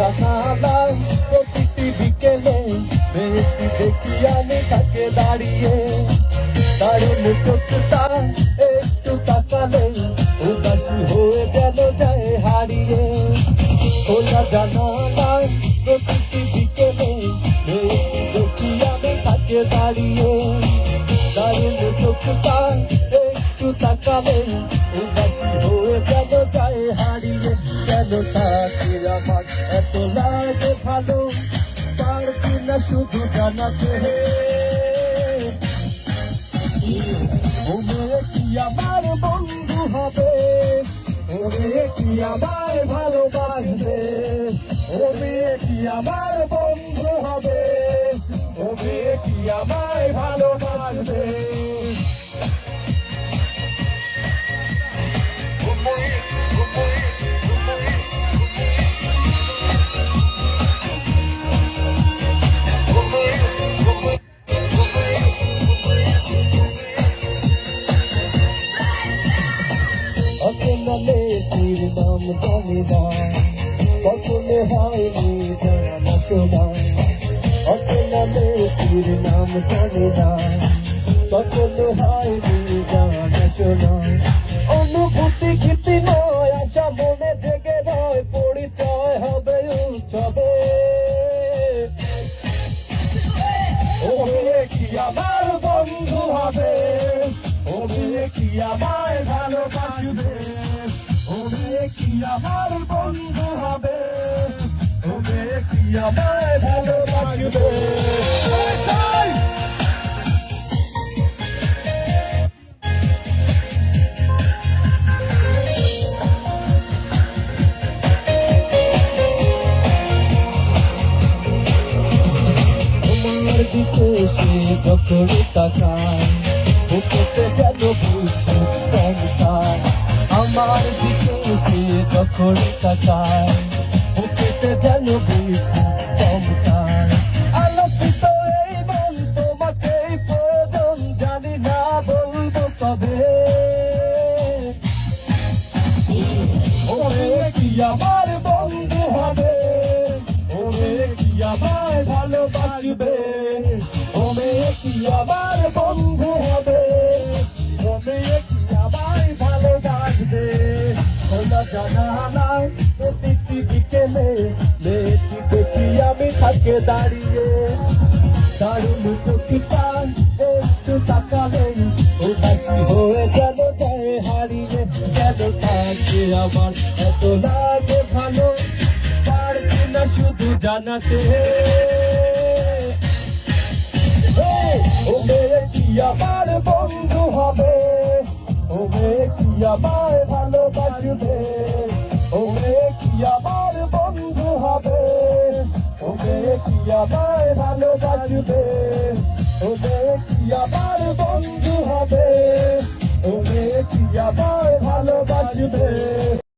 জানালায় প্রতিটি বিকেলে মেয়েটি দেখি আমি তাকে দাঁড়িয়ে, দারুণ চোখটা একটু তাকালে উদাসী হয়ে যেন যায় হারিয়ে। খোলা জানালায় প্রতিটি বিকেলে মেয়েটি দেখি আমি তাকে দাঁড়িয়ে, দারুণ চোখটা একটু তাকালে উদাসী হয়ে যেন যায় হারিয়ে। কেন তাকে আমার এত লাগে ভালো, পারছি না শুধু জানাতে। ও মেয়ে কি আমার বন্ধু হবে, ও মেয়ে কি আমার ভালোবাসবে, ও মেয়ে কি আমার বন্ধু হবে, ও মেয়ে কি আমায় ভালোবাসবে। অচেনা মেয়েটির নাম জানি না, কখনো হয়নি জানা শোনা। অচেনা মেয়েটির নাম জানি না, কখনো হয়নি জানা শোনা। অনুভূতি গীতি নয়, আশা মনে জেগে রয়, পরিচয় হবে উৎসবে। ও মেয়ে কি আমার বন্ধু হবে, ও মেয়ে কি আমায় ভালোবাসবে, ও মেয়ে কি আমার বন্ধু হবে, ও মেয়ে কি আমায় ভালোবাসবে। তোমার দিকে সে যখন তাকায়, বুকেতে যেন বুঝতে চমকায়। আমার দিকে সে যখন তাকায়, বুকেতে যেন বুঝতে চমকায়। আলোকিত এই মন তোমাকেই প্রয়োজন, জানি না বলবো কবে। ও মেয়ে কি আমার বন্ধু হবে, ও মেয়ে কি আমায় ভালোবাসবে, ও মেয়ে কি আমার বন্ধু হবে, ও মেয়ে কি আমায় ভালোবাসবে। খোলা জানালায় প্রতিটি বিকেলে মেয়েটি দেখি আমি তাকে দাঁড়িয়ে, দারুণ চোখটা একটু তাকালে উদাসী হয়ে যেন যায় হারিয়ে। কেন তাকে আমার এত লাগে ভালো, পারছি না শুধু জানাতে। ও মেয়ে কি আমার বন্ধু হবে, ও মেয়ে কি আমায় ভালোবাসবে, ও মেয়ে কি আমার বন্ধু হবে, ও মেয়ে কি আমায় ভালোবাসবে, ও মেয়ে